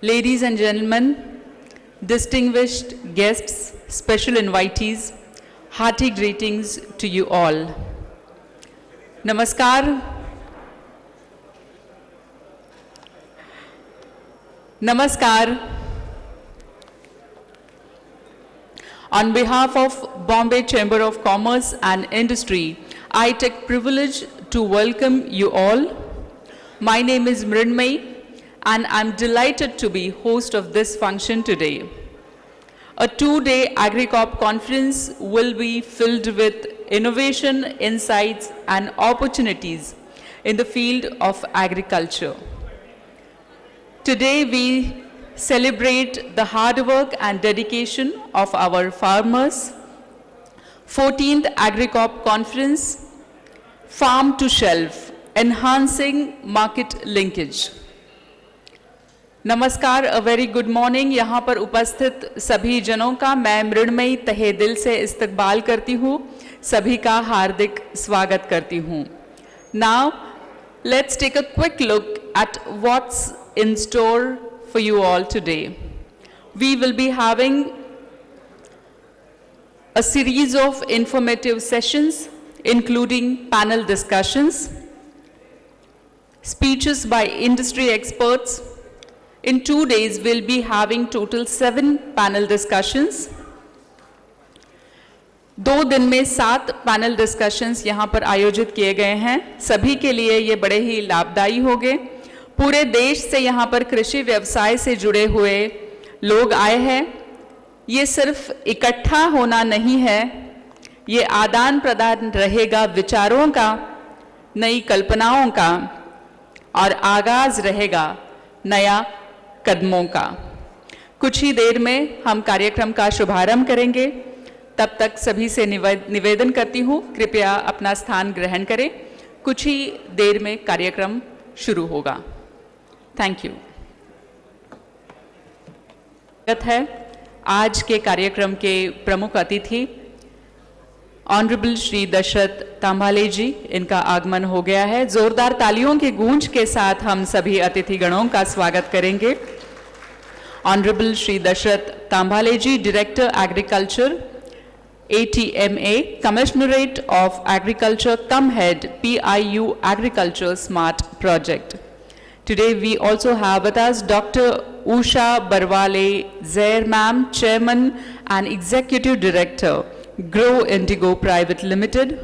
Ladies and gentlemen, distinguished guests, special invitees, hearty greetings to you all. Namaskar. Namaskar. On behalf of Bombay Chamber of Commerce and Industry, I take privilege to welcome you all. My name is Mrinmay, and I'm delighted to be host of this function today. A two-day AGRICORP conference will be filled with innovation, insights, and opportunities in the field of agriculture. Today, we celebrate the hard work and dedication of our farmers. 14th AGRICORP conference, Farm to Shelf, Enhancing Market Linkage. नमस्कार, a very good morning. यहाँ पर उपस्थित सभी जनों का मैं मृण्मयी तहे दिल से इस्तकबाल करती हूँ, सभी का हार्दिक स्वागत करती हूँ। Now, let's take a quick look at what's in store for you all today. We will be having a series of informative sessions, including panel discussions, speeches by industry experts. In 2 days, we'll be having total 7 panel discussions. 2 दिन में 7 panel discussions यहाँ पर आयोजित किए गए हैं। सभी के लिए ये बड़े ही लाभदायी होंगे। पूरे देश से यहाँ पर कृषि व्यवसाय से जुड़े हुए लोग आए हैं। ये सिर्फ इकट्ठा होना नहीं है, ये आदान प्रदान रहेगा विचारों का, नई कल्पनाओं का, और आगाज रहेगा नया कदमों का। कुछ ही देर में हम कार्यक्रम का शुभारंभ करेंगे। तब तक सभी से निवेदन करती हूँ, कृपया अपना स्थान ग्रहण करें। कुछ ही देर में कार्यक्रम शुरू होगा। Thank you. है आज के कार्यक्रम के प्रमुख अतिथि ऑनरेबल श्री दशरथ तांभाले जी, इनका आगमन हो गया है। जोरदार तालियों की गूंज के साथ हम सभी अतिथिगणों का स्वागत करेंगे। Honourable Shri Dashrath Tambhale ji, director agriculture, ATMA, Commissionerate of Agriculture, come head PIU Agriculture Smart Project. Today we also have with us Dr. Usha Barwale Zair ma'am, Chairman and Executive Director, Grow Indigo Private Limited.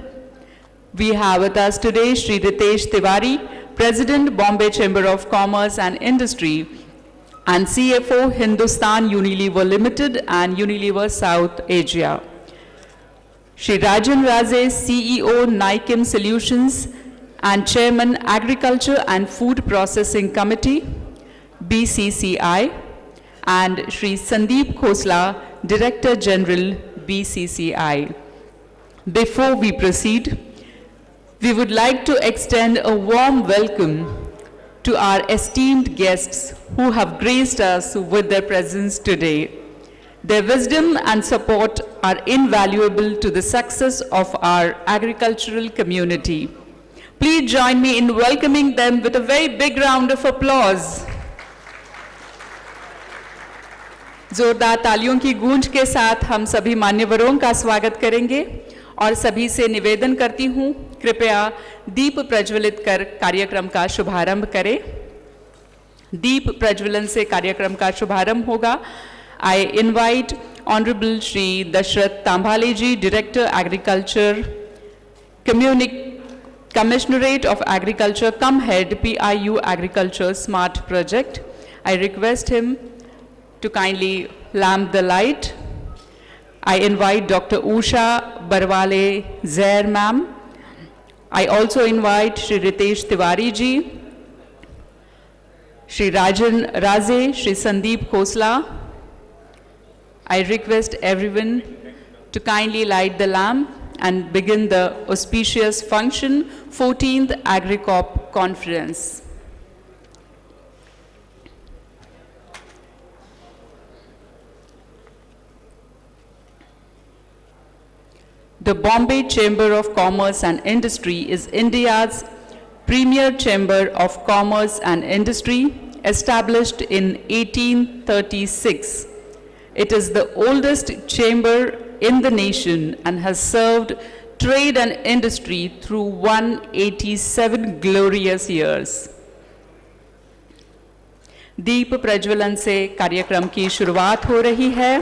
We have with us today Shri Ritesh Tiwari, President, Bombay Chamber of Commerce and Industry, and CFO, Hindustan Unilever Limited and Unilever South Asia. Shri Rajan Raze, CEO, Nykim Solutions, and Chairman, Agriculture and Food Processing Committee, BCCI, and Shri Sandeep Khosla, Director General, BCCI. Before we proceed, we would like to extend a warm welcome to our esteemed guests who have graced us with their presence today. Their wisdom and support are invaluable to the success of our agricultural community. Please join me in welcoming them with a very big round of applause. जोरदार तालियों की गूंज के साथ हम सभी मान्यवरों का स्वागत करेंगे और सभी से निवेदन करती हूँ, कृपया दीप प्रज्वलित कर कार्यक्रम का शुभारंभ करें। दीप प्रज्वलन से कार्यक्रम का शुभारंभ होगा। I invite Honorable Shri Dashrath Tambhale ji, Director Agriculture, Commissionerate of Agriculture, come head PIU Agriculture Smart Project. I request him to kindly lamp the light. I invite Dr. Usha Barwale Zair ma'am. I also invite Shri Ritesh Tiwari ji, Shri Rajan Raze, Shri Sandeep Khosla. I request everyone to kindly light the lamp and begin the auspicious function, 14th AGRICORP Conference. The Bombay Chamber of Commerce and Industry is India's premier chamber of commerce and industry, established in 1836. It is the oldest chamber in the nation and has served trade and industry through 187 glorious years. दीप प्रज्वलन से कार्यक्रम की शुरुआत हो रही है।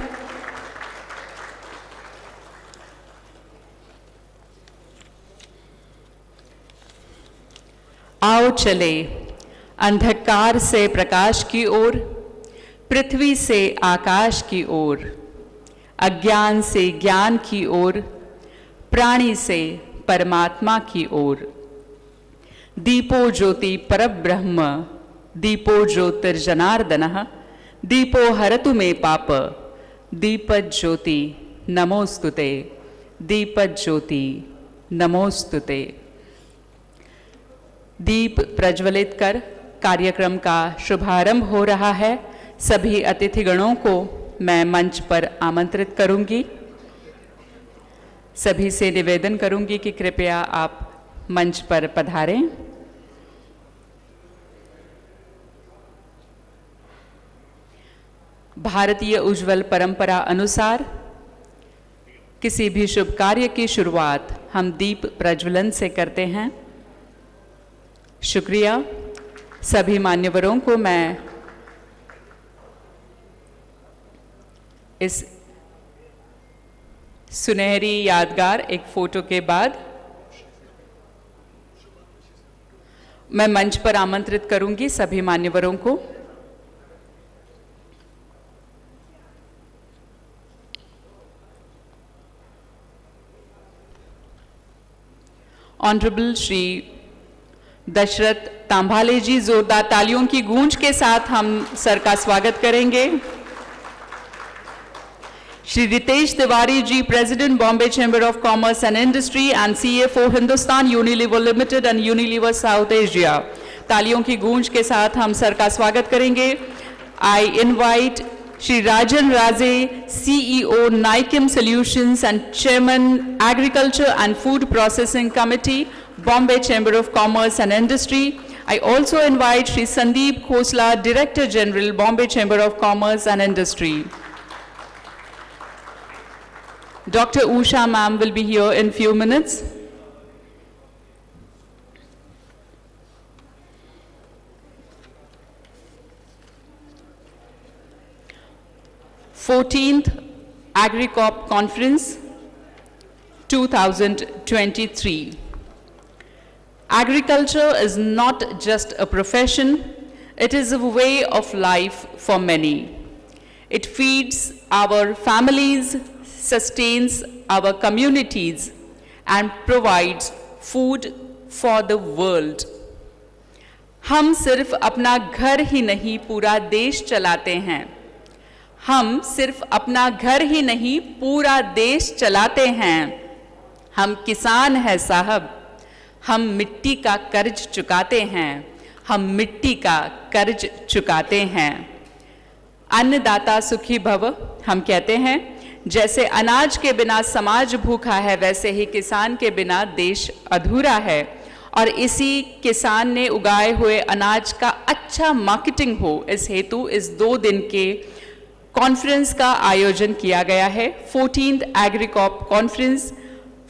आओ चले अंधकार से प्रकाश की ओर, पृथ्वी से आकाश की ओर, अज्ञान से ज्ञान की ओर, प्राणी से परमात्मा की ओर। दीपो ज्योति परब्रह्म, दीपो ज्योतिर्जनार्दनः, दीपो हरतु मे पाप, दीपज्योति नमोस्तुते, दीपज्योति नमोस्तुते। दीप प्रज्वलित कर कार्यक्रम का शुभारंभ हो रहा है। सभी अतिथिगणों को मैं मंच पर आमंत्रित करूंगी। सभी से निवेदन करूंगी कि कृपया आप मंच पर पधारें। भारतीय उज्ज्वल परंपरा अनुसार किसी भी शुभ कार्य की शुरुआत हम दीप प्रज्वलन से करते हैं। शुक्रिया। सभी मान्यवरों को मैं इस सुनहरी यादगार एक फोटो के बाद मैं मंच पर आमंत्रित करूंगी सभी मान्यवरों को। ऑनरेबल श्री दशरथ तांभाले जी, जोरदार तालियों की गूंज के साथ हम सर का स्वागत करेंगे। Shri Ritesh Tiwari ji, president Bombay chamber of commerce and industry and CFO Hindustan Unilever limited and Unilever South Asia, तालियों की गूंज के साथ हम सर का स्वागत करेंगे। I invite Shri Rajan Raje, CEO नाइकिम solutions and chairman agriculture and food processing committee, Bombay Chamber of Commerce and Industry. I also invite Shri Sandeep Khosla, Director General, Bombay Chamber of Commerce and Industry. Dr. Usha ma'am will be here in few minutes. Fourteenth AGRICORP Conference 2023. Agriculture is not just a profession, it is a way of life for many. It feeds our families, sustains our communities, and provides food for the world. हम सिर्फ अपना घर ही नहीं पूरा देश चलाते हैं। हम सिर्फ अपना घर ही नहीं पूरा देश चलाते हैं। हम किसान हैं साहब, हम मिट्टी का कर्ज चुकाते हैं, हम मिट्टी का कर्ज चुकाते हैं। अन्नदाता सुखी भव हम कहते हैं। जैसे अनाज के बिना समाज भूखा है, वैसे ही किसान के बिना देश अधूरा है। और इसी किसान ने उगाए हुए अनाज का अच्छा मार्केटिंग हो, इस हेतु इस 2 दिन के कॉन्फ्रेंस का आयोजन किया गया है। 14th AGRICORP conference,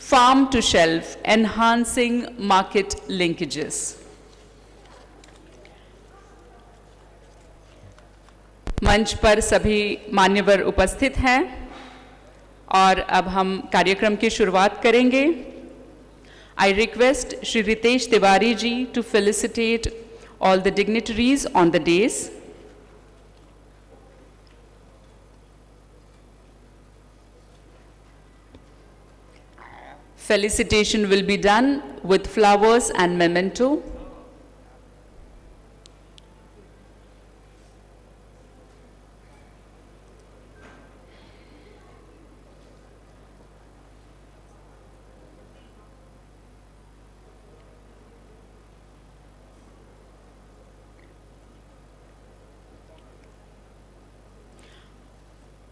Farm to Shelf, Enhancing Market Linkages. मंच पर सभी मान्यवर उपस्थित हैं और अब हम कार्यक्रम की शुरुआत करेंगे। I request Shri Ritesh Tiwari ji to felicitate all the dignitaries on the dais. Felicitation will be done with flowers and memento.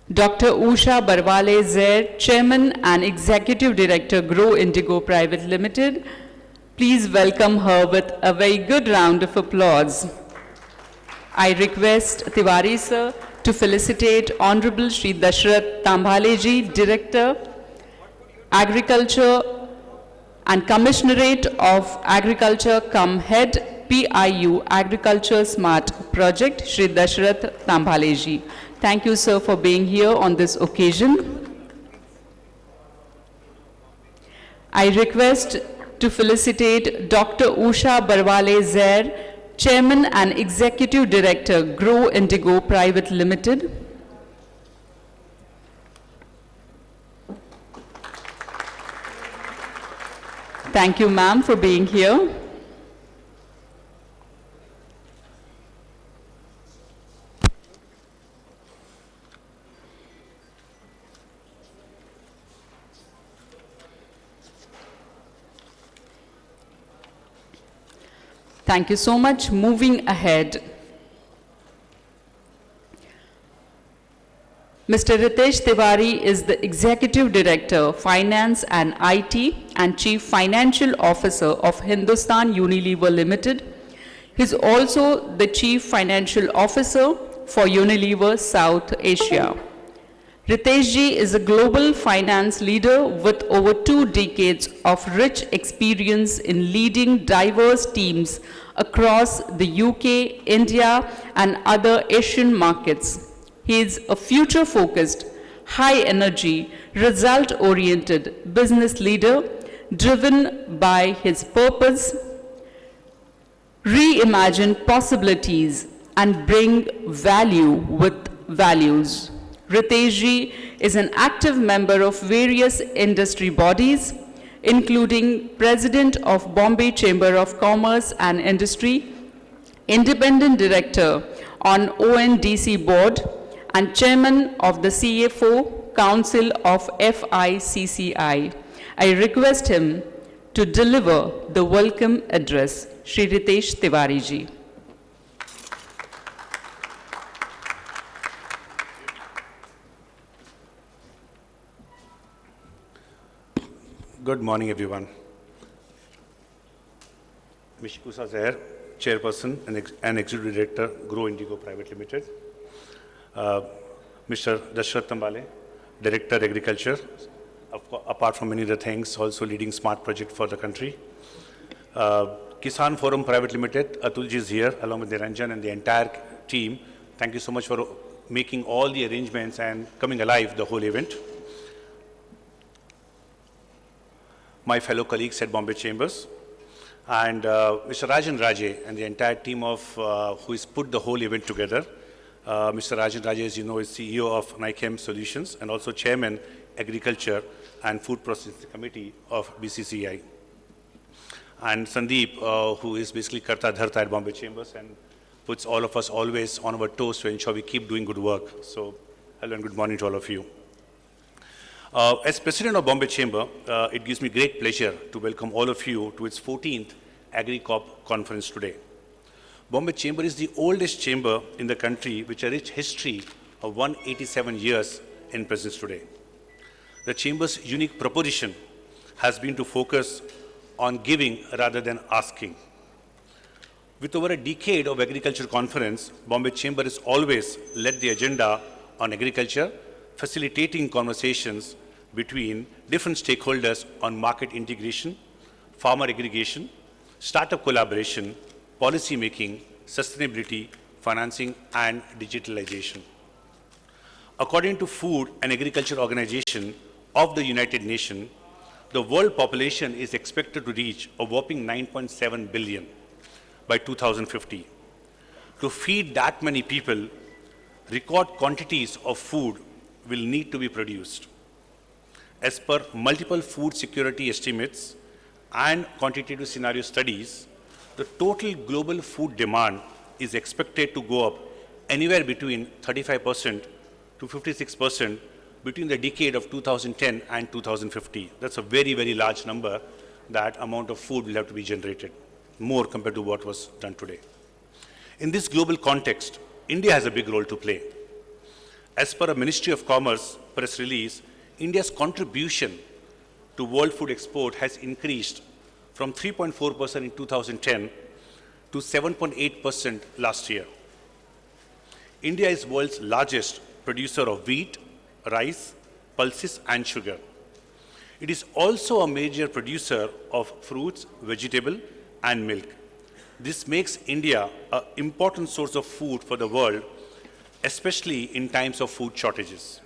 Dr. Usha Barwale Zair, Chairman and Executive Director, Grow Indigo Private Limited. Please welcome her with a very good round of applause. I request Tiwari sir to felicitate Honorable Shri Dashrath Tambhale ji, Director, Agriculture and Commissionerate of Agriculture cum Head PIU Agriculture Smart Project, Shri Dashrath Tambhale ji. Thank you, sir, for being here on this occasion. I request to felicitate Dr. Usha Barwale Zair, Chairman and Executive Director, Grow Indigo Private Limited. Thank you, ma'am, for being here. Thank you so much. Moving ahead, Mr. Ritesh Tiwari is the Executive Director, Finance and IT and Chief Financial Officer of Hindustan Unilever Limited. He is also the Chief Financial Officer for Unilever South Asia. Ritesh ji is a global finance leader with over 2 decades of rich experience in leading diverse teams across the UK, India, and other Asian markets. He is a future-focused, high-energy, result-oriented business leader driven by his purpose, reimagine possibilities, and bring value with values. Ritesh ji is an active member of various industry bodies, including President of Bombay Chamber of Commerce and Industry, Independent Director on ONDC Board, and Chairman of the CFO Council of FICCI. I request him to deliver the welcome address. Shri Ritesh Tiwari ji. Good morning, everyone. Mishikusa Zair, Chairperson and Executive Director, Grow Indigo Private Limited. Mr. Dashrath Tambhale, Director, Agriculture, apart from many other things, also leading smart project for the country. Kisan Forum Private Limited, Atulji is here, along with Niranjan and the entire team. Thank you so much for making all the arrangements and coming alive the whole event. My fellow colleagues at Bombay Chambers, and Mr. Rajan Raje and the entire team of who has put the whole event together. Mr. Rajan Raje, as you know, is CEO of NICAM Solutions and also Chairman, Agriculture and Food Processing Committee of BCCI. And Sandeep, who is basically Karta Dharta at Bombay Chambers and puts all of us always on our toes to ensure we keep doing good work. So, hello and good morning to all of you. As President of Bombay Chamber, it gives me great pleasure to welcome all of you to its 14th AGRICORP conference today. Bombay Chamber is the oldest chamber in the country with a rich history of 187 years in presence today. The Chamber's unique proposition has been to focus on giving rather than asking. With over a decade of agriculture conference, Bombay Chamber has always led the agenda on agriculture, facilitating conversations between different stakeholders on market integration, farmer aggregation, startup collaboration, policy making, sustainability, financing, and digitalization. According to Food and Agriculture Organization of the United Nations, the world population is expected to reach a whopping 9.7 billion by 2050. To feed that many people, record quantities of food will need to be produced. As per multiple food security estimates and quantitative scenario studies, the total global food demand is expected to go up anywhere between 35% to 56% between the decade of 2010 and 2050. That's a very, very large number. That amount of food will have to be generated, more compared to what was done today. In this global context, India has a big role to play. As per a Ministry of Commerce press release, India's contribution to world food export has increased from 3.4% in 2010 to 7.8% last year. India is world's largest producer of wheat, rice, pulses, and sugar. It is also a major producer of fruits, vegetable, and milk. This makes India an important source of food for the world, especially in times of food shortages.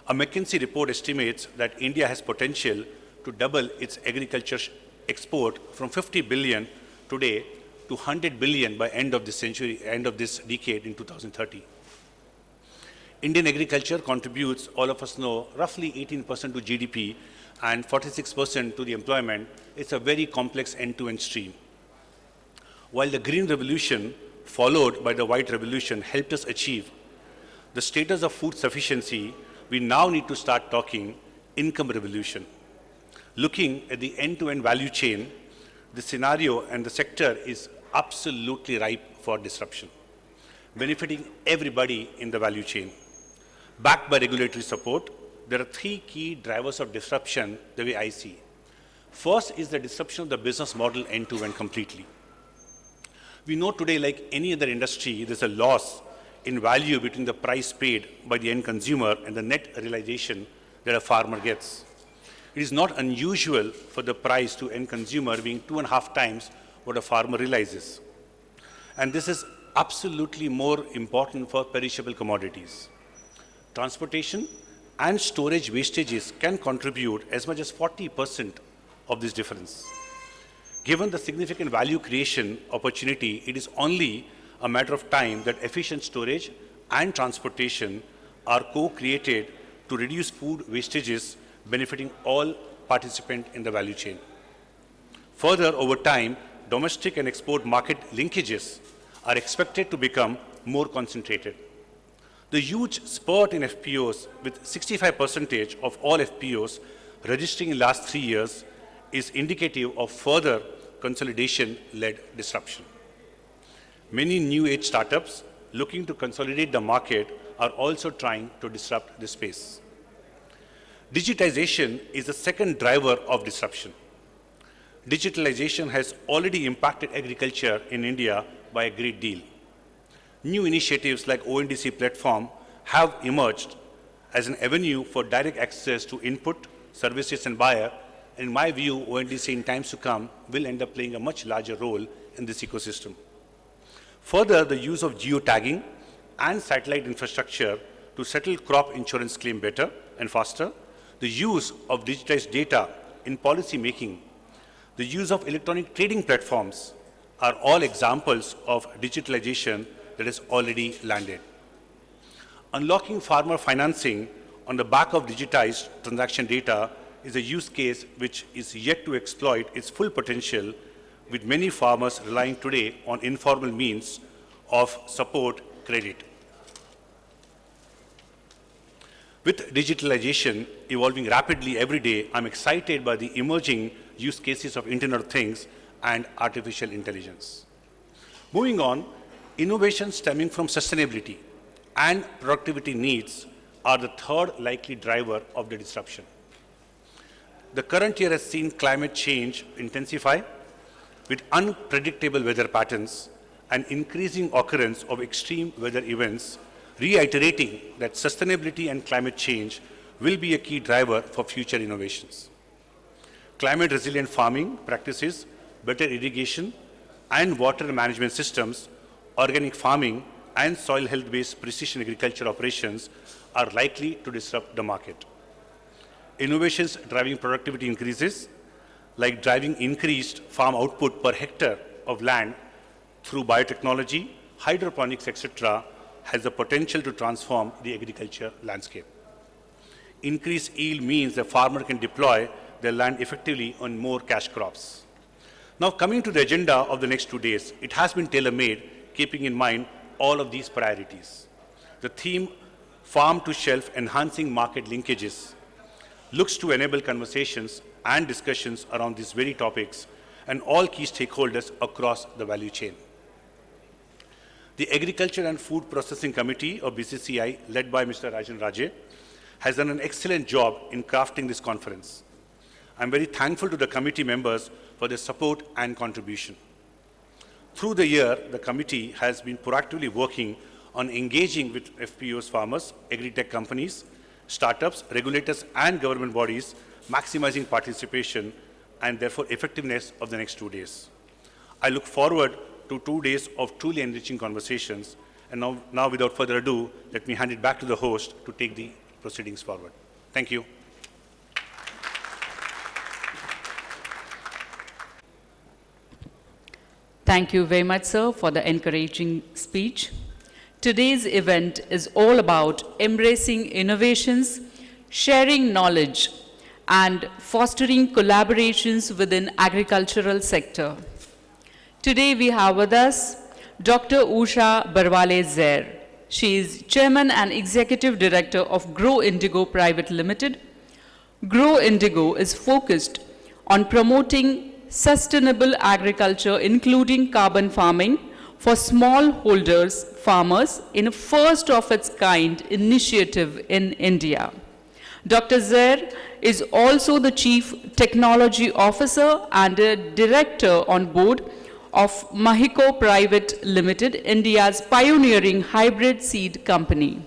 A McKinsey report estimates that India has potential to double its agriculture export from 50 billion today to 100 billion by end of this century, end of this decade in 2030. Indian agriculture contributes, all of us know, roughly 18% to GDP and 46% to the employment. It's a very complex end-to-end stream. While the Green Revolution, followed by the White Revolution, helped us achieve the status of food sufficiency, we now need to start talking income revolution. Looking at the end-to-end value chain, the scenario and the sector is absolutely ripe for disruption, benefiting everybody in the value chain. Backed by regulatory support, there are three key drivers of disruption the way I see. First is the disruption of the business model end-to-end completely. We know today, like any other industry, there's a loss in value between the price paid by the end consumer and the net realization that a farmer gets. It is not unusual for the price to end consumer being 2.5 times what a farmer realizes. And this is absolutely more important for perishable commodities. Transportation and storage wastages can contribute as much as 40% of this difference. Given the significant value creation opportunity, it is only a matter of time that efficient storage and transportation are co-created to reduce food wastages, benefiting all participants in the value chain. Further, over time, domestic and export market linkages are expected to become more concentrated. The huge spurt in FPOs, with 65% of all FPOs registering in the last 3 years, is indicative of further consolidation-led disruption. Many new age startups looking to consolidate the market are also trying to disrupt this space. Digitization is the second driver of disruption. Digitalization has already impacted agriculture in India by a great deal. New initiatives like ONDC platform have emerged as an avenue for direct access to input, services, and buyer. And in my view, ONDC in times to come will end up playing a much larger role in this ecosystem. Further, the use of geotagging and satellite infrastructure to settle crop insurance claim better and faster, the use of digitized data in policy making, the use of electronic trading platforms are all examples of digitalization that has already landed. Unlocking farmer financing on the back of digitized transaction data is a use case which is yet to exploit its full potential, with many farmers relying today on informal means of support credit. With digitalization evolving rapidly every day, I'm excited by the emerging use cases of Internet of Things and artificial intelligence. Moving on, innovations stemming from sustainability and productivity needs are the third likely driver of the disruption. The current year has seen climate change intensify, with unpredictable weather patterns and increasing occurrence of extreme weather events, reiterating that sustainability and climate change will be a key driver for future innovations. Climate-resilient farming practices, better irrigation and water management systems, organic farming, and soil health-based precision agriculture operations are likely to disrupt the market. Innovations driving productivity increases, like driving increased farm output per hectare of land through biotechnology, hydroponics, etc., has the potential to transform the agriculture landscape. Increased yield means the farmer can deploy their land effectively on more cash crops. Now, coming to the agenda of the next 2 days, it has been tailor-made, keeping in mind all of these priorities. The theme, Farm to Shelf Enhancing Market Linkages, looks to enable conversations and discussions around these very topics and all key stakeholders across the value chain. The Agriculture and Food Processing Committee of BCCI, led by Mr. Rajan Raje, has done an excellent job in crafting this conference. I'm very thankful to the committee members for their support and contribution. Through the year, the committee has been proactively working on engaging with FPOs farmers, agri-tech companies, startups, regulators, and government bodies, maximizing participation and therefore effectiveness of the next 2 days. I look forward to 2 days of truly enriching conversations. And now without further ado, let me hand it back to the host to take the proceedings forward. Thank you. Thank you very much, sir, for the encouraging speech. Today's event is all about embracing innovations, sharing knowledge, and fostering collaborations within agricultural sector. Today we have with us Dr. Usha Barwale-Zair. She is Chairman and Executive Director of Grow Indigo Private Limited. Grow Indigo is focused on promoting sustainable agriculture, including carbon farming, for smallholders farmers in a first-of-its-kind initiative in India. Dr. Zair is also the Chief Technology Officer and a Director on board of Mahiko Private Limited, India's pioneering hybrid seed company.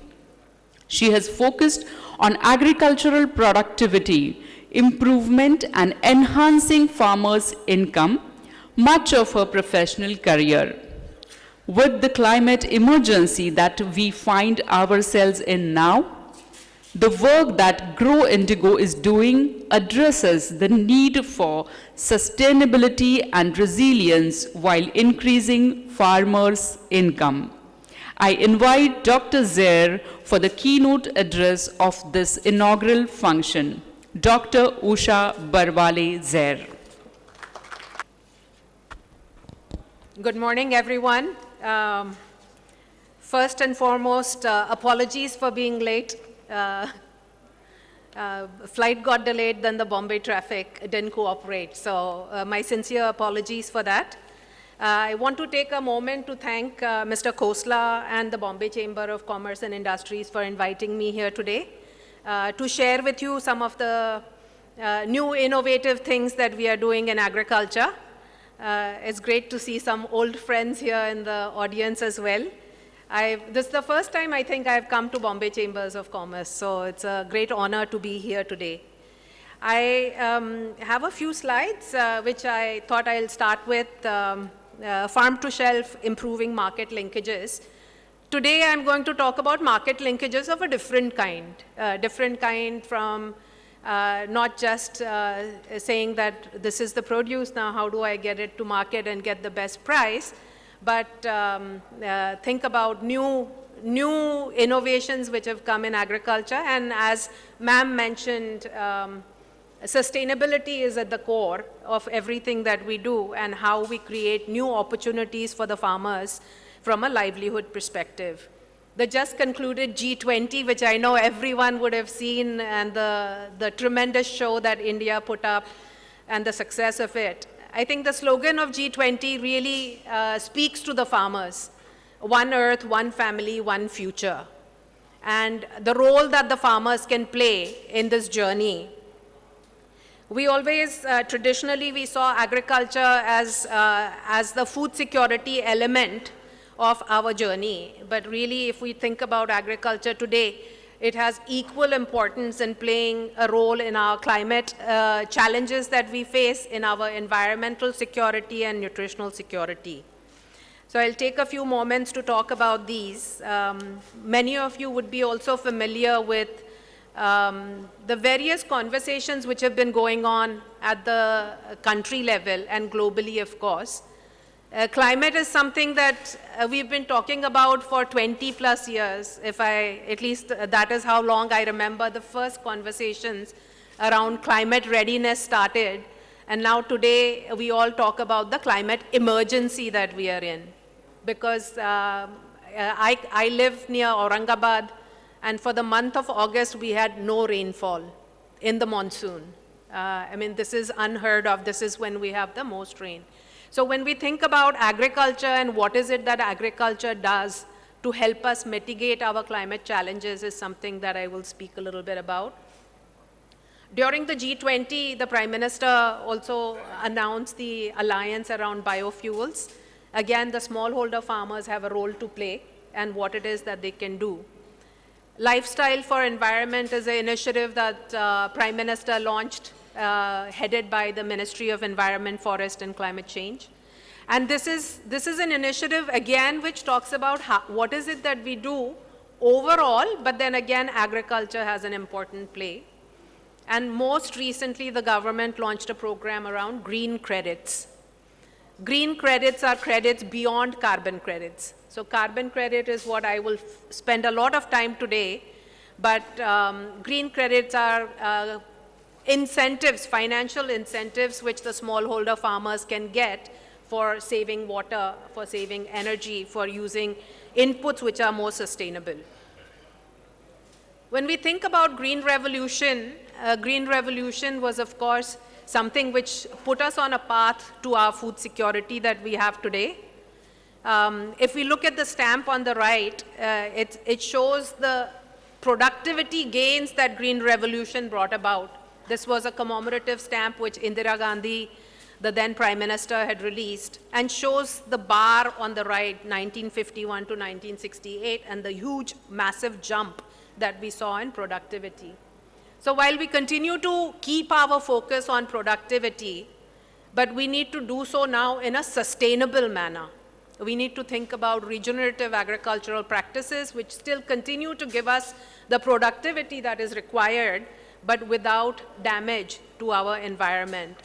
She has focused on agricultural productivity, improvement, and enhancing farmers' income much of her professional career. With the climate emergency that we find ourselves in now, the work that Grow Indigo is doing addresses the need for sustainability and resilience while increasing farmers' income. I invite Dr. Zair for the keynote address of this inaugural function. Dr. Usha Barwale-Zair. Good morning, everyone. First and foremost, apologies for being late. Flight got delayed, then the Bombay traffic didn't cooperate. So my sincere apologies for that. I want to take a moment to thank Mr. Khosla and the Bombay Chamber of Commerce and Industries for inviting me here today to share with you some of the new innovative things that we are doing in agriculture. It's great to see some old friends here in the audience as well. This is the first time I think I've come to Bombay Chambers of Commerce, so it's a great honor to be here today. I have a few slides which I thought I'll start with, farm to shelf, improving market linkages. Today I'm going to talk about market linkages of a different kind from not just saying that this is the produce, now how do I get it to market and get the best price, but think about new innovations which have come in agriculture. And as ma'am mentioned, sustainability is at the core of everything that we do and how we create new opportunities for the farmers from a livelihood perspective. The just concluded G20, which I know everyone would have seen, and the tremendous show that India put up and the success of it. I think the slogan of G20 really speaks to the farmers. One earth, one family, one future. And the role that the farmers can play in this journey. We always, traditionally, we saw agriculture as the food security element of our journey. But really, if we think about agriculture today, it has equal importance in playing a role in our climate challenges that we face, in our environmental security and nutritional security. So I'll take a few moments to talk about these. Many of you would be also familiar with the various conversations which have been going on at the country level and globally, of course. Climate is something that we've been talking about for 20 plus years. At least that is how long I remember the first conversations around climate readiness started. And now today we all talk about the climate emergency that we are in. Because I live near Aurangabad, and for the month of August we had no rainfall in the monsoon. I mean, this is unheard of. This is when we have the most rain. So when we think about agriculture and what is it that agriculture does to help us mitigate our climate challenges is something that I will speak a little bit about. During the G20, the Prime Minister also announced the alliance around biofuels. Again, the smallholder farmers have a role to play. and what it is that they can do. Lifestyle for Environment is an initiative that Prime Minister launched, headed by the Ministry of Environment, Forest and Climate Change. And this is an initiative, again, which talks about what is it that we do overall, but then again, agriculture has an important play. And most recently, the government launched a program around green credits. Green credits are credits beyond carbon credits. So carbon credit is what I will spend a lot of time today, but green credits are incentives, financial incentives, which the smallholder farmers can get for saving water, for saving energy, for using inputs which are more sustainable. When we think about Green Revolution was, of course, something which put us on a path to our food security that we have today. If we look at the stamp on the right, it shows the productivity gains that Green Revolution brought about. This was a commemorative stamp which Indira Gandhi, the then Prime Minister, had released, and shows the bar on the right, 1951 to 1968, and the huge, massive jump that we saw in productivity. So while we continue to keep our focus on productivity, but we need to do so now in a sustainable manner. We need to think about regenerative agricultural practices which still continue to give us the productivity that is required, but without damage to our environment.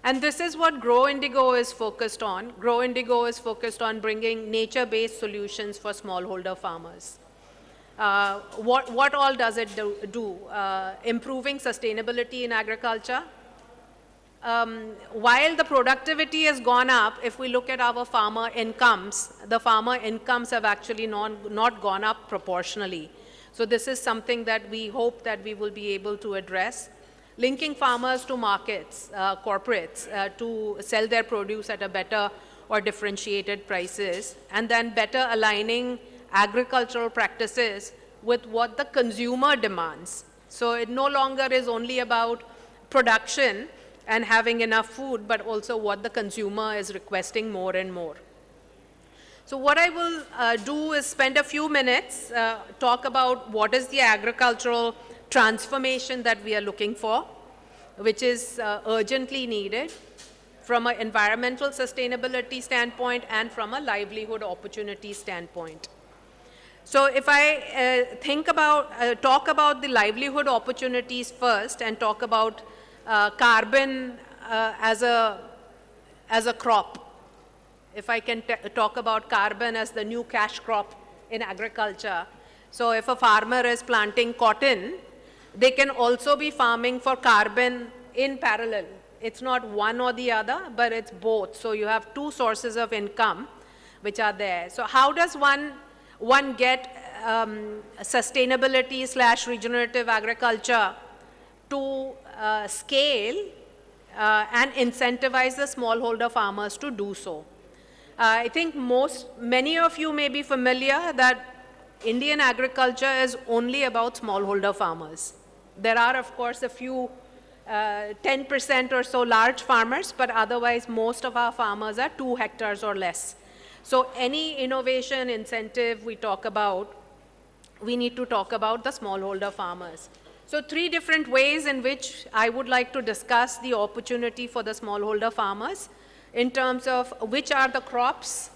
And this is what Grow Indigo is focused on. Grow Indigo is focused on bringing nature-based solutions for smallholder farmers. What all does it do? Improving sustainability in agriculture. While the productivity has gone up, if we look at our farmer incomes, the farmer incomes have actually not gone up proportionally. So this is something that we hope that we will be able to address. Linking farmers to markets, corporates, to sell their produce at a better or differentiated prices, and then better aligning agricultural practices with what the consumer demands. So it no longer is only about production and having enough food, but also what the consumer is requesting more and more. So what I will do is spend a few minutes, talk about what is the agricultural transformation that we are looking for, which is urgently needed from an environmental sustainability standpoint and from a livelihood opportunity standpoint. So if I talk about the livelihood opportunities first and talk about carbon as a crop. If I can talk about carbon as the new cash crop in agriculture. So if a farmer is planting cotton, they can also be farming for carbon in parallel. It's not one or the other, but it's both. So you have two sources of income which are there. So how does one get sustainability / regenerative agriculture to scale and incentivize the smallholder farmers to do so? I think many of you may be familiar that Indian agriculture is only about smallholder farmers. There are, of course, a few 10% or so large farmers, but otherwise most of our farmers are 2 hectares or less. So any innovation incentive we talk about, we need to talk about the smallholder farmers. So 3 different ways in which I would like to discuss the opportunity for the smallholder farmers in terms of which are the crops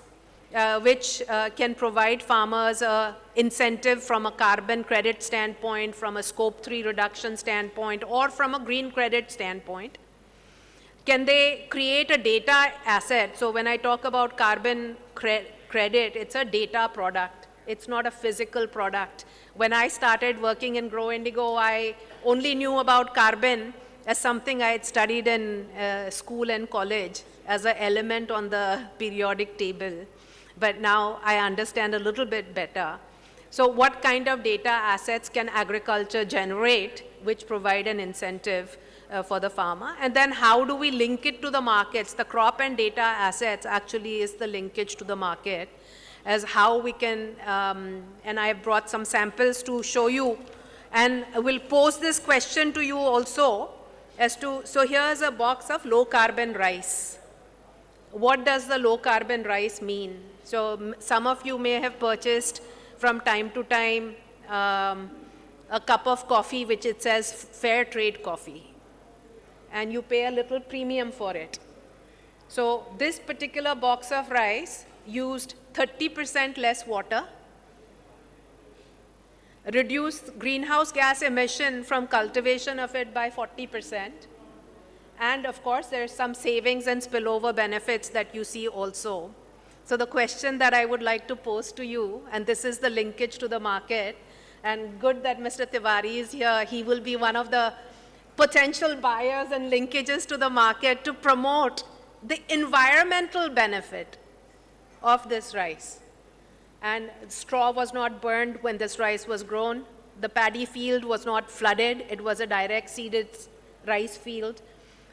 which can provide farmers an incentive from a carbon credit standpoint, from a scope 3 reduction standpoint, or from a green credit standpoint. Can they create a data asset? So when I talk about carbon credit, it's a data product. It's not a physical product. When I started working in Grow Indigo, I only knew about carbon as something I had studied in school and college as an element on the periodic table. But now I understand a little bit better. So what kind of data assets can agriculture generate which provide an incentive for the farmer? And then how do we link it to the markets? The crop and data assets actually is the linkage to the market, as how we can, and I have brought some samples to show you, and we'll pose this question to you also as to, so here's a box of low carbon rice. what does the low carbon rice mean? So some of you may have purchased from time to time a cup of coffee which it says fair trade coffee, and you pay a little premium for it. So this particular box of rice used 30% less water, reduced greenhouse gas emission from cultivation of it by 40%, and of course there's some savings and spillover benefits that you see also. So the question that I would like to pose to you, and this is the linkage to the market, and good that Mr. Tiwari is here, he will be one of the potential buyers and linkages to the market to promote the environmental benefit of this rice. And straw was not burned when this rice was grown. The paddy field was not flooded. It was a direct seeded rice field.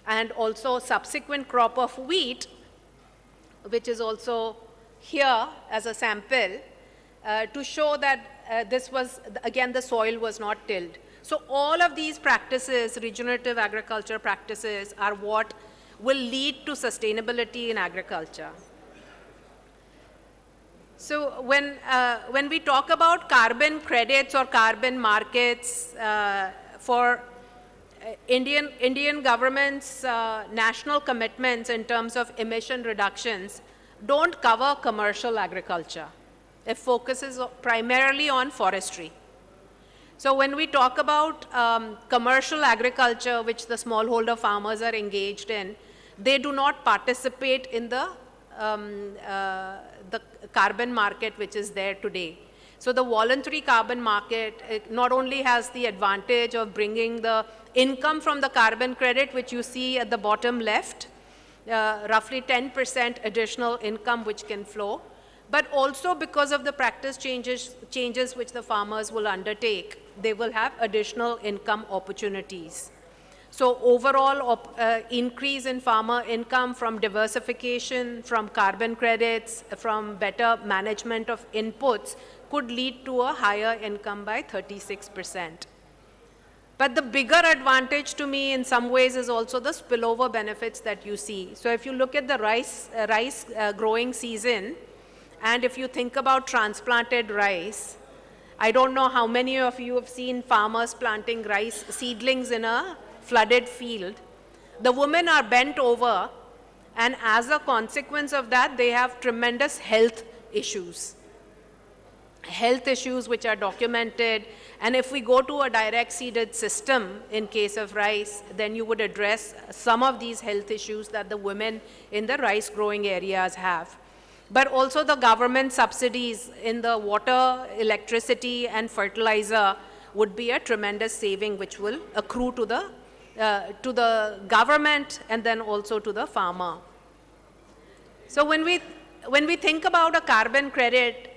And also subsequent crop of wheat, which is also here as a sample, to show that this was, again, the soil was not tilled. So all of these practices, regenerative agriculture practices, are what will lead to sustainability in agriculture. So when we talk about carbon credits or carbon markets for Indian government's national commitments in terms of emission reductions don't cover commercial agriculture. It focuses primarily on forestry. So when we talk about commercial agriculture, which the smallholder farmers are engaged in, they do not participate in the carbon market which is there today. So the voluntary carbon market not only has the advantage of bringing the income from the carbon credit, which you see at the bottom left, roughly 10% additional income which can flow, but also because of the practice changes which the farmers will undertake, they will have additional income opportunities. So overall increase in farmer income from diversification, from carbon credits, from better management of inputs could lead to a higher income by 36%. But the bigger advantage to me in some ways is also the spillover benefits that you see. So if you look at the rice growing season, and if you think about transplanted rice, I don't know how many of you have seen farmers planting rice seedlings in a flooded field. The women are bent over, and as a consequence of that, they have tremendous health issues which are documented. And if we go to a direct seeded system in case of rice, then you would address some of these health issues that the women in the rice growing areas have. But also the government subsidies in the water, electricity, and fertilizer would be a tremendous saving which will accrue to the government and then also to the farmer. So when we think about a carbon credit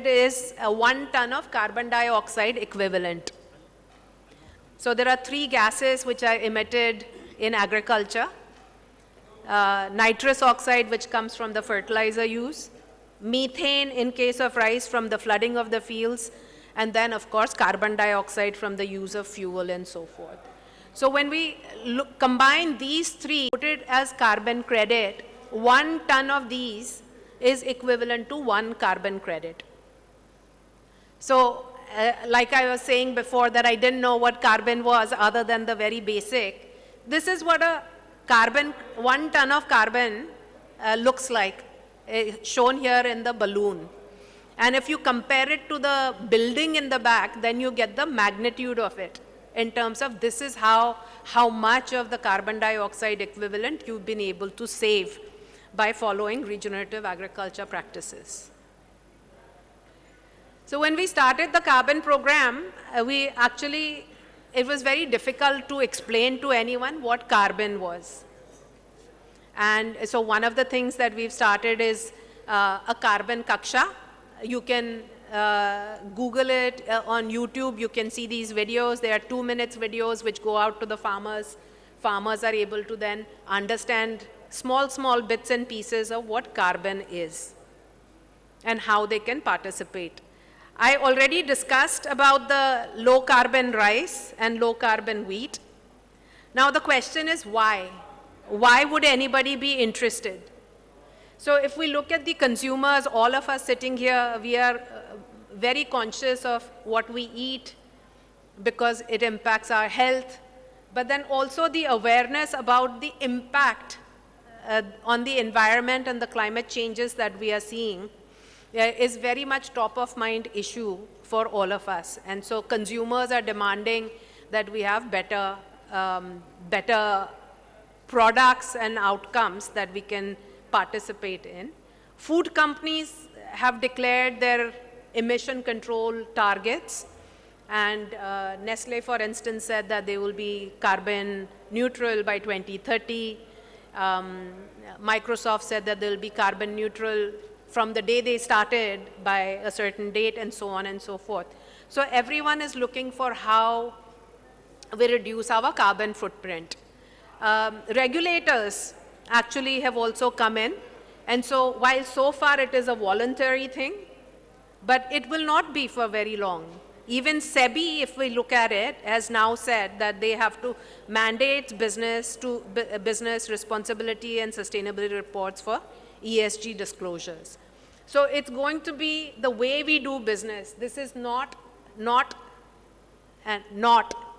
is 1 ton of carbon dioxide equivalent. So there are 3 gases which are emitted in agriculture. Nitrous oxide, which comes from the fertilizer use, methane in case of rice from the flooding of the fields, and then of course carbon dioxide from the use of fuel and so forth. So when we combine these 3, put it as carbon credit, 1 ton of these is equivalent to 1 carbon credit. So like I was saying before that I didn't know what carbon was other than the very basic. This is what a 1 ton of carbon looks like, shown here in the balloon. And if you compare it to the building in the back, then you get the magnitude of it in terms of this is how much of the carbon dioxide equivalent you've been able to save by following regenerative agriculture practices. So when we started the carbon program, it was very difficult to explain to anyone what carbon was. And so one of the things that we've started is a carbon kaksha. You can Google it on YouTube. You can see these videos. They are 2 minutes videos which go out to the farmers. Farmers are able to then understand small bits and pieces of what carbon is and how they can participate. I already discussed about the low carbon rice and low carbon wheat. Now the question is why? why would anybody be interested? So if we look at the consumers, all of us sitting here, we are very conscious of what we eat because it impacts our health, but then also the awareness about the impact on the environment and the climate changes that we are seeing is very much top of mind issue for all of us. And so consumers are demanding that we have better products and outcomes that we can participate in. Food companies have declared their emission control targets, and Nestle, for instance, said that they will be carbon neutral by 2030. Microsoft said that they will be carbon neutral from the day they started by a certain date, and so on and so forth. So everyone is looking for how we reduce our carbon footprint. Regulators actually have also come in, and so while so far it is a voluntary thing, but it will not be for very long. Even SEBI, if we look at it, has now said that they have to mandate business responsibility and sustainability reports for ESG disclosures. So it's going to be the way we do business. This is not a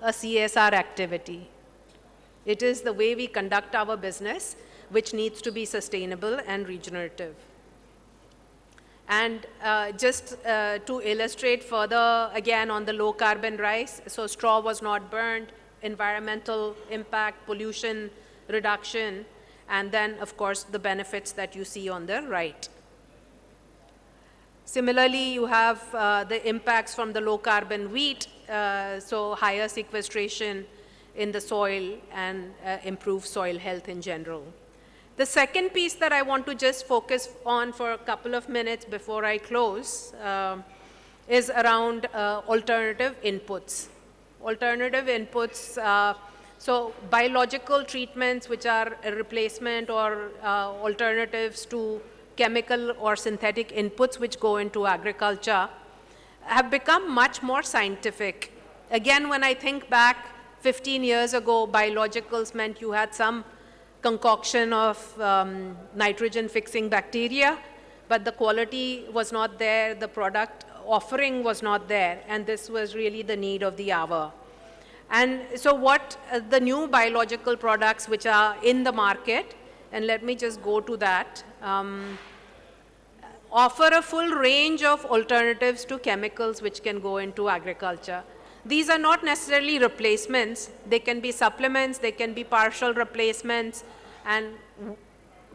CSR activity. It is the way we conduct our business, which needs to be sustainable and regenerative. And just to illustrate further, again, on the low carbon rice, so straw was not burned, environmental impact, pollution reduction, and then, of course, the benefits that you see on the right. Similarly, you have the impacts from the low carbon wheat, so higher sequestration in the soil and improve soil health in general. The second piece that I want to just focus on for a couple of minutes before I close is around alternative inputs. Alternative inputs, so biological treatments which are a replacement or alternatives to chemical or synthetic inputs which go into agriculture have become much more scientific. Again, when I think back 15 years ago, biologicals meant you had some concoction of nitrogen-fixing bacteria, but the quality was not there, the product offering was not there, and this was really the need of the hour. And so what the new biological products which are in the market, and let me just go to that, offer a full range of alternatives to chemicals which can go into agriculture. These are not necessarily replacements. They can be supplements, they can be partial replacements, and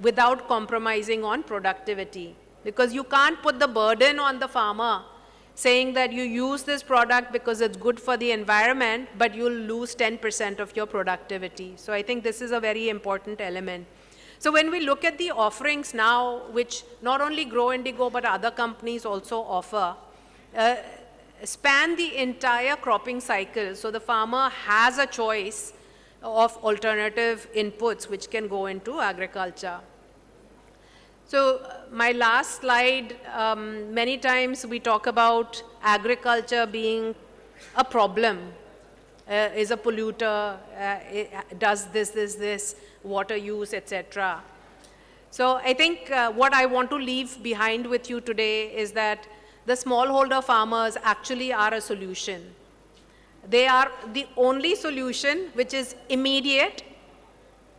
without compromising on productivity. Because you can't put the burden on the farmer saying that you use this product because it's good for the environment, but you'll lose 10% of your productivity. So I think this is a very important element. So when we look at the offerings now, which not only Grow Indigo, but other companies also offer, span the entire cropping cycle. So the farmer has a choice of alternative inputs which can go into agriculture. So my last slide, many times we talk about agriculture being a problem, is a polluter, does this, water use, etc. So I think what I want to leave behind with you today is that the smallholder farmers actually are a solution. They are the only solution which is immediate,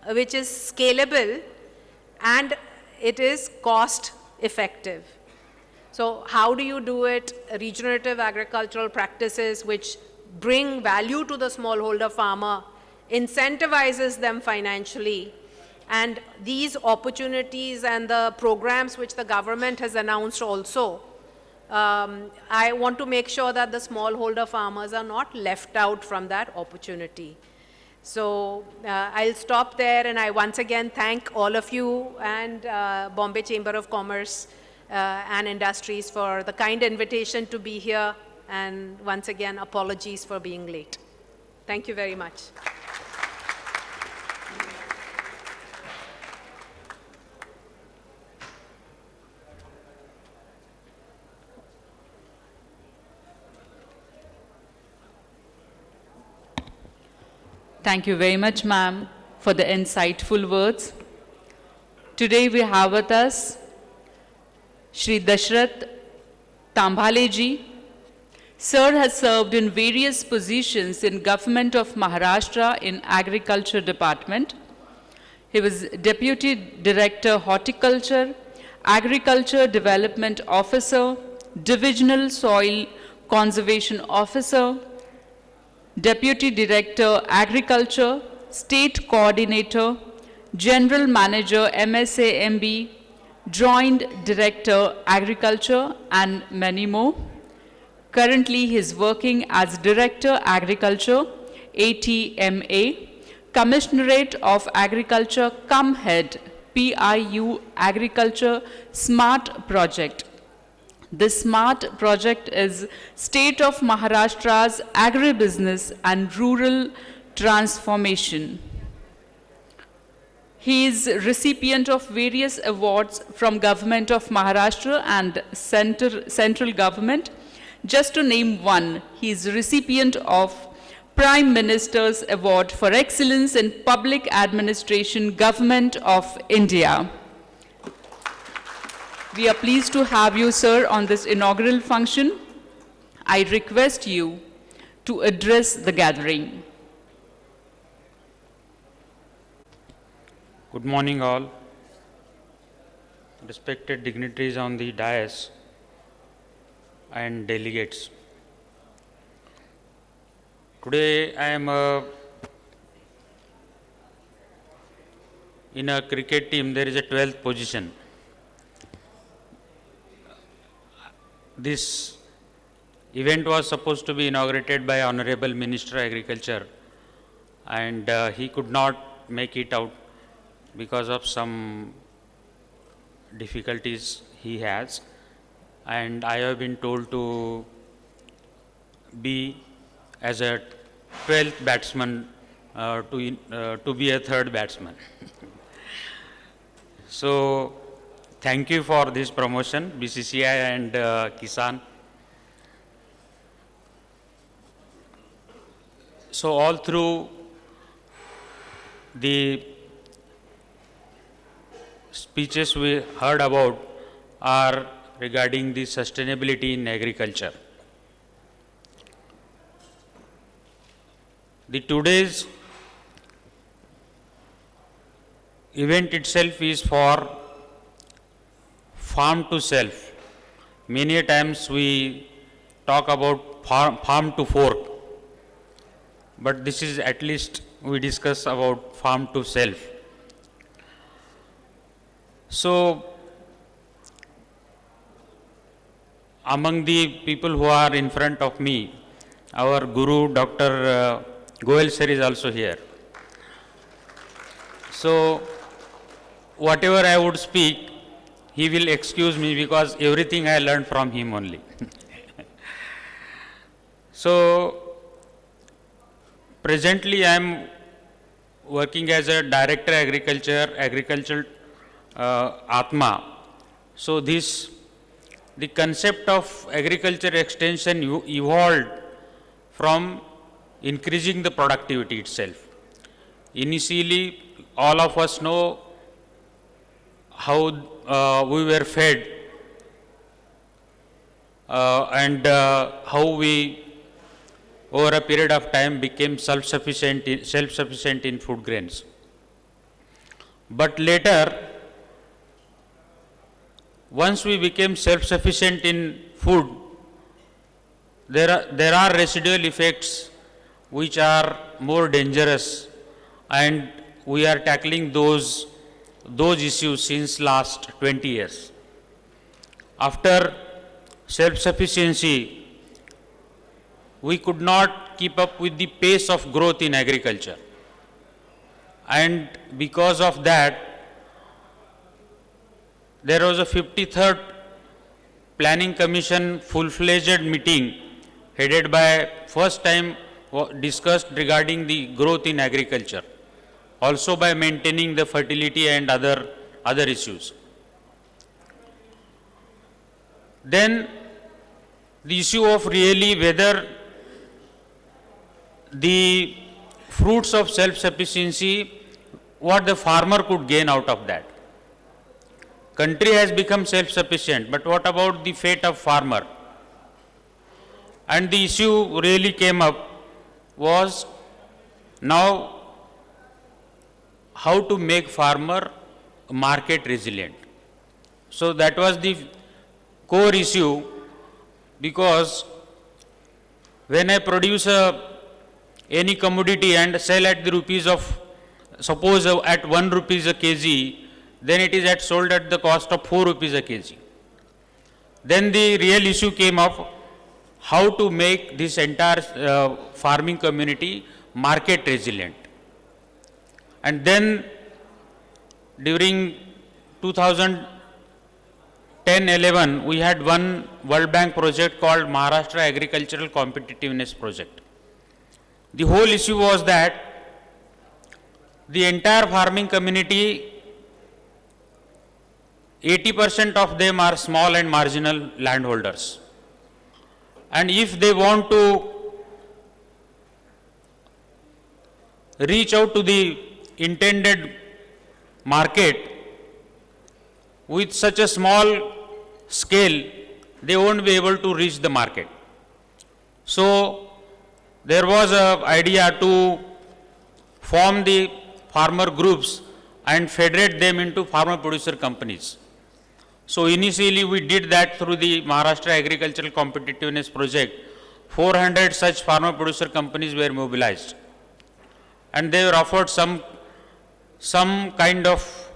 which is scalable, and it is cost effective. So how do you do it? Regenerative agricultural practices which bring value to the smallholder farmer, incentivizes them financially, and these opportunities and the programs which the government has announced also, I want to make sure that the smallholder farmers are not left out from that opportunity. So I'll stop there, and I once again thank all of you and Bombay Chamber of Commerce and Industries for the kind invitation to be here, and once again apologies for being late. Thank you very much. Thank you very much, ma'am, for the insightful words. Today we have with us Shri Dashrath Tambhale ji. Sir has served in various positions in Government of Maharashtra in Agriculture Department. He was Deputy Director Horticulture, Agriculture Development Officer, Divisional Soil Conservation Officer, Deputy Director Agriculture, State Coordinator, General Manager MSAMB, Joint Director Agriculture, and many more. Currently, he is working as Director Agriculture, ATMA, Commissionerate of Agriculture, Head, PIU Agriculture Smart Project. This SMART project is State of Maharashtra's agribusiness and rural transformation. He is recipient of various awards from Government of Maharashtra and central government. Just to name one, he is recipient of Prime Minister's Award for Excellence in Public Administration, Government of India. We are pleased to have you, sir, on this inaugural function. I request you to address the gathering. Good morning, all. Respected dignitaries on the dais and delegates. Today I am in a cricket team. There is a 12th position. This event was supposed to be inaugurated by Honorable Minister Agriculture, and he could not make it out because of some difficulties he has, and I have been told to be as a 12th batsman to be a third batsman. So thank you for this promotion, BCCI and Kisan. So all through the speeches we heard about are regarding the sustainability in agriculture. The today's event itself is for farm to self. Many a times we talk about farm to fork, but this is at least we discuss about farm to self. So, among the people who are in front of me, our Guru Dr. Goel sir is also here. So, whatever I would speak, he will excuse me because everything I learned from him only. So, presently I am working as a Director Agriculture Atma. So, the concept of agriculture extension evolved from increasing the productivity itself. Initially, all of us know how we were fed and how we over a period of time became self-sufficient in food grains. But later, once we became self-sufficient in food, there are residual effects which are more dangerous, and we are tackling those issues since last 20 years. After self-sufficiency, we could not keep up with the pace of growth in agriculture. And because of that, there was a 53rd Planning Commission full-fledged meeting headed by, first time discussed regarding the growth in agriculture, also by maintaining the fertility and other issues. Then the issue of really whether the fruits of self-sufficiency what the farmer could gain out of that. Country has become self-sufficient, but what about the fate of farmer? And the issue really came up was now how to make farmer market resilient. So that was the core issue, because when I produce any commodity and sell at the rupees of, suppose at 1 rupees a kg, then it is sold at the cost of 4 rupees a kg. Then the real issue came up, how to make this entire farming community market resilient. And then during 2010-11, we had one World Bank project called Maharashtra Agricultural Competitiveness Project. The whole issue was that the entire farming community, 80% of them are small and marginal landholders. And if they want to reach out to the intended market with such a small scale, they won't be able to reach the market. So there was an idea to form the farmer groups and federate them into farmer producer companies. So initially we did that through the Maharashtra Agricultural Competitiveness Project. 400 such farmer producer companies were mobilized, and they were offered some kind of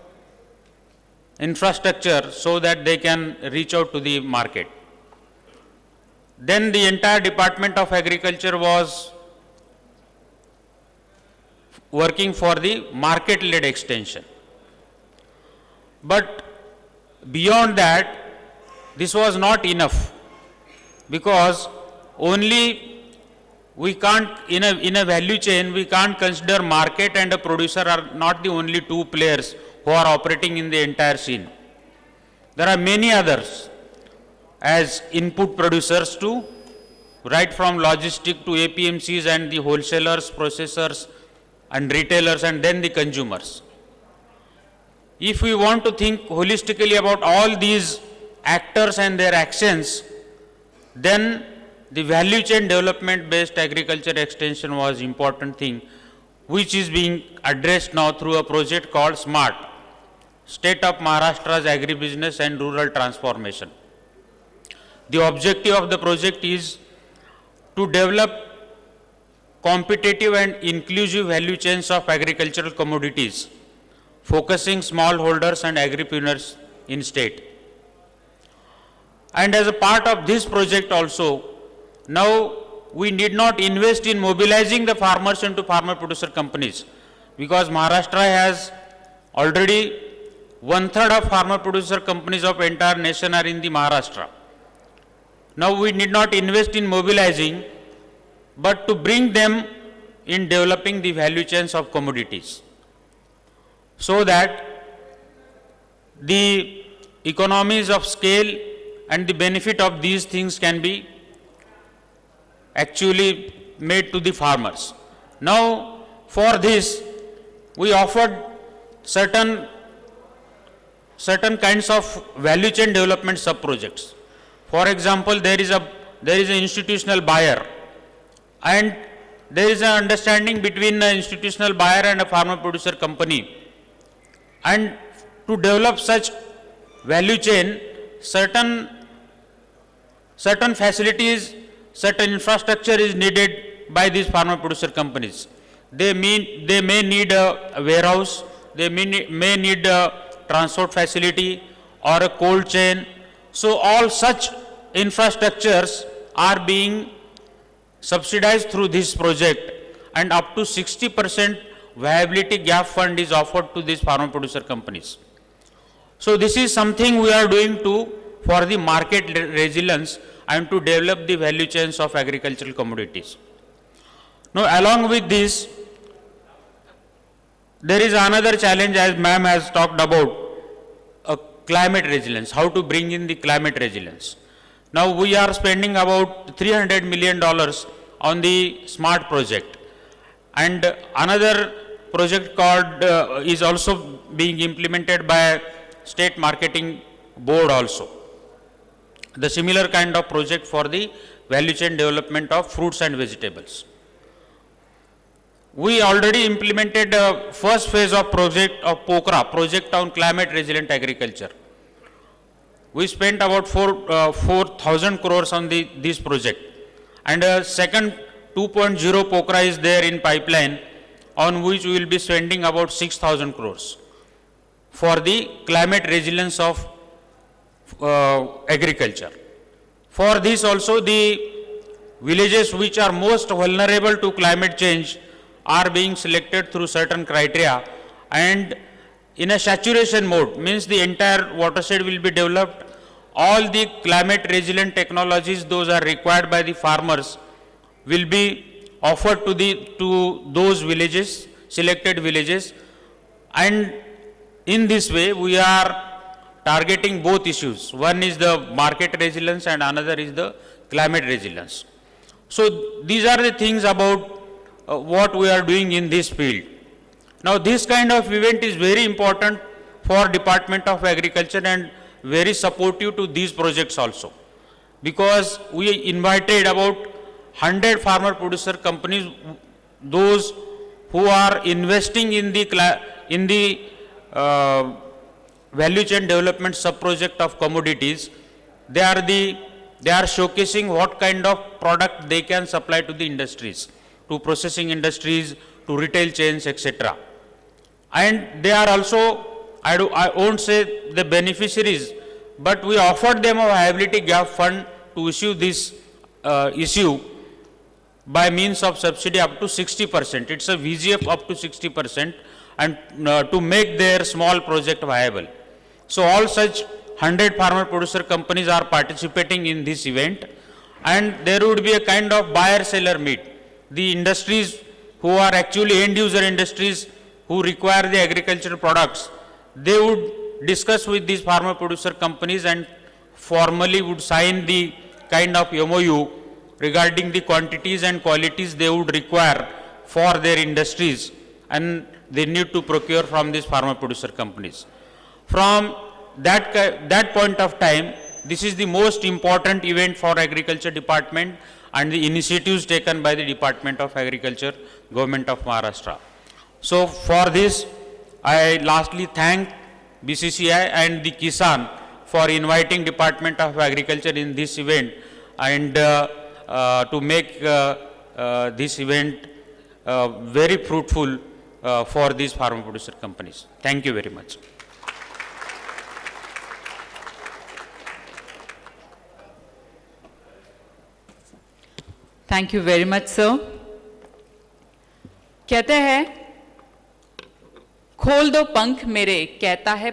infrastructure so that they can reach out to the market. Then the entire Department of Agriculture was working for the market-led extension. But beyond that, this was not enough, because only we can't, in a value chain, we can't consider market and a producer are not the only two players who are operating in the entire scene. There are many others as input producers too, right from logistic to APMCs and the wholesalers, processors and retailers, and then the consumers. If we want to think holistically about all these actors and their actions, then the value chain development based agriculture extension was important thing, which is being addressed now through a project called SMART, State of Maharashtra's Agribusiness and Rural Transformation. The objective of the project is to develop competitive and inclusive value chains of agricultural commodities, focusing smallholders and agripreneurs in state. And as a part of this project also, now we need not invest in mobilizing the farmers into farmer producer companies, because Maharashtra has already 1/3 of farmer producer companies of entire nation are in the Maharashtra. Now we need not invest in mobilizing, but to bring them in developing the value chains of commodities, so that the economies of scale and the benefit of these things can be actually made to the farmers. Now, for this, we offered certain kinds of value chain development sub-projects. For example, there is an institutional buyer, and there is an understanding between an institutional buyer and a farmer producer company. And to develop such value chain, certain facilities, certain infrastructure is needed by these farmer producer companies. They may need a warehouse, they may need a transport facility or a cold chain. So all such infrastructures are being subsidized through this project, and up to 60% viability gap fund is offered to these farmer producer companies. So this is something we are doing for the market resilience and to develop the value chains of agricultural commodities. Now, along with this, there is another challenge, as ma'am has talked about, climate resilience, how to bring in the climate resilience. Now, we are spending about $300 million on the SMART project, and another project called, is also being implemented by State Marketing Board also. The similar kind of project for the value chain development of fruits and vegetables. We already implemented first phase of project of POCRA, Project on Climate Resilient Agriculture. We spent about 4,000 crores on this project. And second 2.0 POCRA is there in pipeline, on which we will be spending about 6,000 crores for the climate resilience of agriculture. For this also, the villages which are most vulnerable to climate change are being selected through certain criteria, and in a saturation mode, means the entire watershed will be developed. All the climate resilient technologies, those are required by the farmers, will be offered to those villages, selected villages, and in this way we are targeting both issues. One is the market resilience and another is the climate resilience. So these are the things about what we are doing in this field. Now this kind of event is very important for Department of Agriculture and very supportive to these projects also, because we invited about 100 farmer producer companies, those who are investing in the value chain development sub-project of commodities. They are showcasing what kind of product they can supply to the industries, to processing industries, to retail chains, etc. And they are also, I won't say the beneficiaries, but we offered them a viability gap fund to issue this issue by means of subsidy up to 60%. It's a VGF up to 60%, and to make their small project viable. So all such 100 farmer producer companies are participating in this event, and there would be a kind of buyer-seller meet. The industries who are actually end-user industries who require the agricultural products, they would discuss with these farmer producer companies and formally would sign the kind of MOU regarding the quantities and qualities they would require for their industries, and they need to procure from these farmer producer companies. From that point of time, this is the most important event for Agriculture Department and the initiatives taken by the Department of Agriculture, Government of Maharashtra. So for this, I lastly thank BCCI and the Kisan for inviting Department of Agriculture in this event, and to make this event very fruitful for these farmer producer companies. Thank you very much. Thank you very much, sir. कहते हैं, खोल दो पंख मेरे कहता है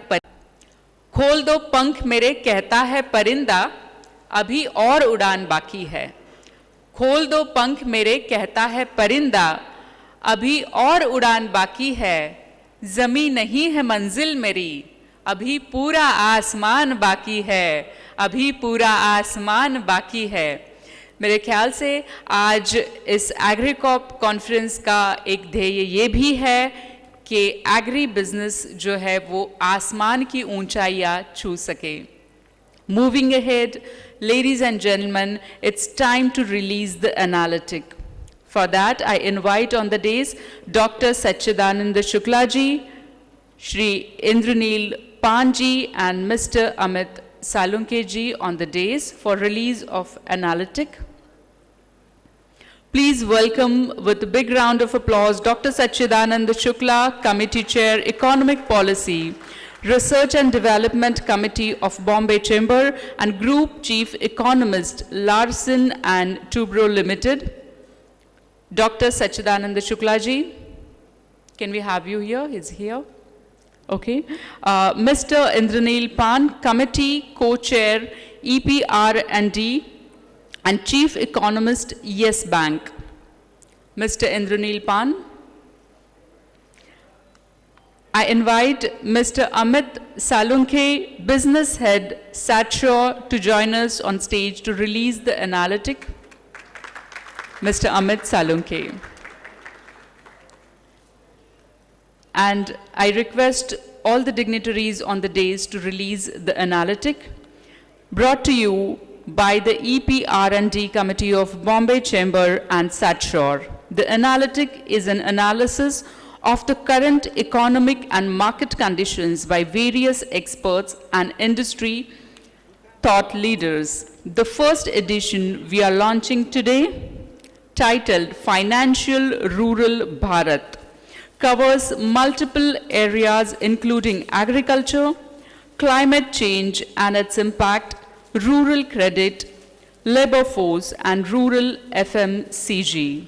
खोल दो पंख मेरे कहता है परिंदा, अभी और उड़ान बाकी है। खोल दो पंख मेरे कहता है परिंदा, अभी और उड़ान बाकी है। ज़मीं नहीं है मंजिल मेरी, अभी पूरा आसमान बाकी है, अभी पूरा आसमान बाकी है। मेरे ख्याल से आज इस एग्रीकॉर्प कॉन्फ्रेंस का एक ध्येय ये भी है कि एग्री बिजनेस जो है वो आसमान की ऊंचाइयां छू सके। Moving ahead, ladies and gentlemen, it's time to release the analytic. For that, I invite on the dais Dr. Sachidananda Shukla ji, Shri Indraneel Pan ji, and Mr. Amit Salunke ji on the dais for release of analytic. Please welcome with a big round of applause Dr. Sachidananda Shukla, Committee Chair, Economic Policy, Research and Development Committee of Bombay Chamber, and Group Chief Economist, Larsen and Toubro Limited. Dr. Sachidananda Shukla ji, can we have you here? He's here. Okay. Mr. Indraneel Pan, Committee Co-Chair, EPR&D, and Chief Economist, Yes Bank. Mr. Indraneel Pan. I invite Mr. Amit Salunke, Business Head, Satshore, to join us on stage to release the analytic. Mr. Amit Salunke. And I request all the dignitaries on the dais to release the analytic brought to you by the EP-R&D Committee of Bombay Chamber and SATSHOR. The analytic is an analysis of the current economic and market conditions by various experts and industry thought leaders. The first edition we are launching today, titled Financial Rural Bharat, covers multiple areas including agriculture, climate change and its impact, rural credit, labor force, and rural FMCG.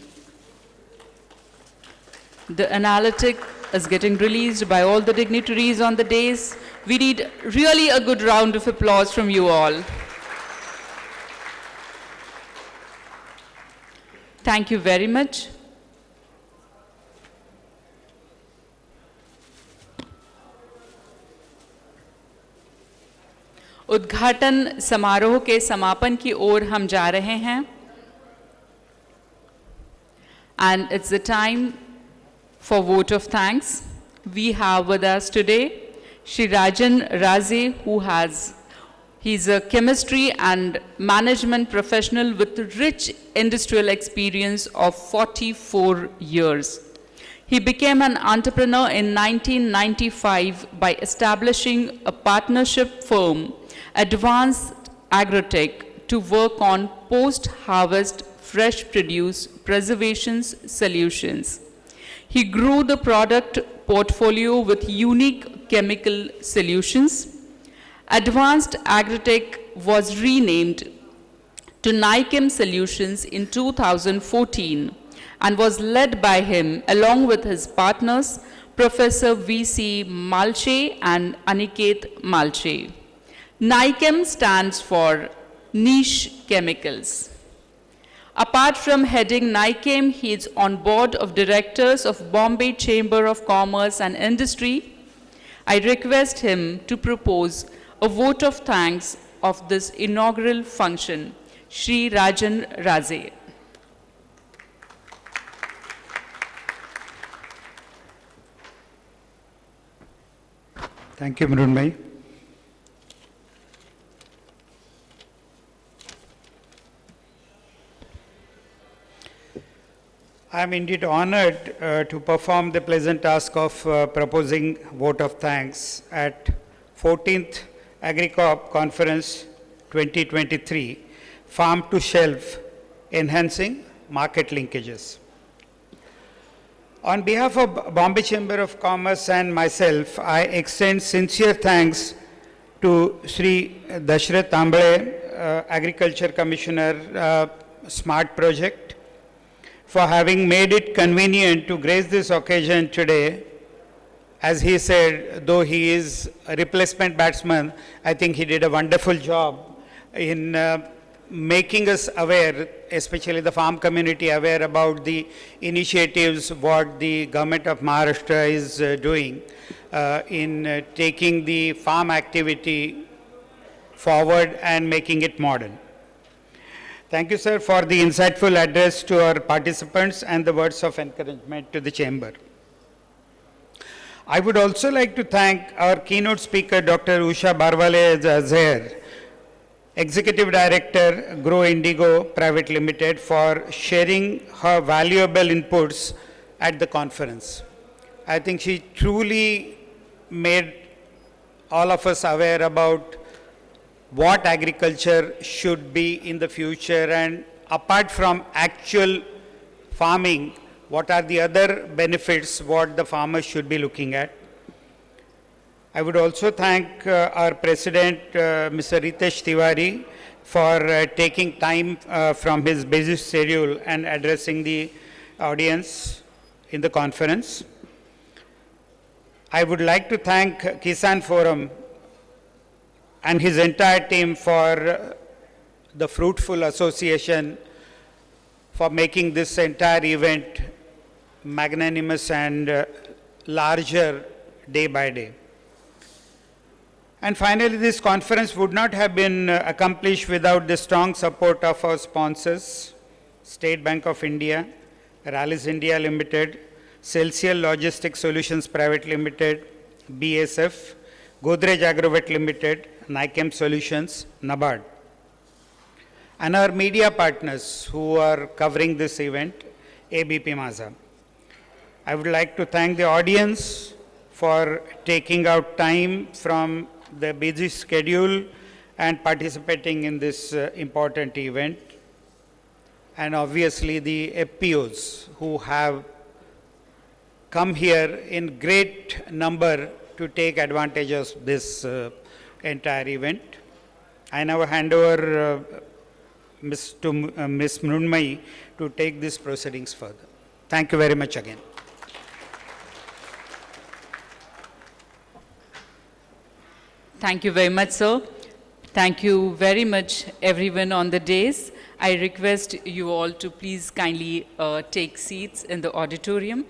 The analytic is getting released by all the dignitaries on the dais. We need really a good round of applause from you all. Thank you very much. उद्घाटन समारोह के समापन की ओर हम जा रहे हैं. And it's the time for vote of thanks. We have with us today Shri Rajan Raze, he's a chemistry and management professional with rich industrial experience of 44 years. He became an entrepreneur in 1995 by establishing a partnership firm, Advanced Agrotech, to work on post-harvest fresh produce preservation solutions. He grew the product portfolio with unique chemical solutions. Advanced Agrotech was renamed to Nichem Solutions in 2014 and was led by him along with his partners, Professor V.C. Malche and Aniket Malche. Nichem stands for Niche Chemicals. Apart from heading Nichem, he is on board of directors of Bombay Chamber of Commerce and Industry. I request him to propose a vote of thanks of this inaugural function. Shri Rajan Raze. Thank you, Mrunmai. I am indeed honored to perform the pleasant task of proposing vote of thanks at 14th AGRICORP Conference 2023, Farm to Shelf, Enhancing Market Linkages. On behalf of Bombay Chamber of Commerce and myself, I extend sincere thanks to Sri Dashrath Tambale, Agriculture Commissioner, Smart Project, for having made it convenient to grace this occasion today. As he said, though he is a replacement batsman, I think he did a wonderful job in making us aware, especially the farm community, aware about the initiatives what the government of Maharashtra is doing in taking the farm activity forward and making it modern. Thank you, sir, for the insightful address to our participants and the words of encouragement to the chamber. I would also like to thank our keynote speaker, Dr. Usha Barwale Zaher, Executive Director, Grow Indigo Private Limited, for sharing her valuable inputs at the conference. I think she truly made all of us aware about what agriculture should be in the future, and apart from actual farming, what are the other benefits what the farmers should be looking at. I would also thank our President, Mr. Ritesh Tiwari, for taking time from his busy schedule and addressing the audience in the conference. I would like to thank Kisan Forum and his entire team for the fruitful association for making this entire event magnanimous and larger day by day. And finally, this conference would not have been accomplished without the strong support of our sponsors, State Bank of India, Rallis India Limited, Celsius Logistics Solutions Private Limited, BSF, Godrej Agrovet Limited, Nichem Solutions, NABARD. And our media partners who are covering this event, ABP Mazha. I would like to thank the audience for taking out time from the busy schedule and participating in this important event. And obviously the FPOs who have come here in great number to take advantage of this entire event. I now hand over Ms. Mrunmayee to take these proceedings further. Thank you very much again. Thank you very much, sir. Thank you very much, everyone on the dais. I request you all to please kindly take seats in the auditorium.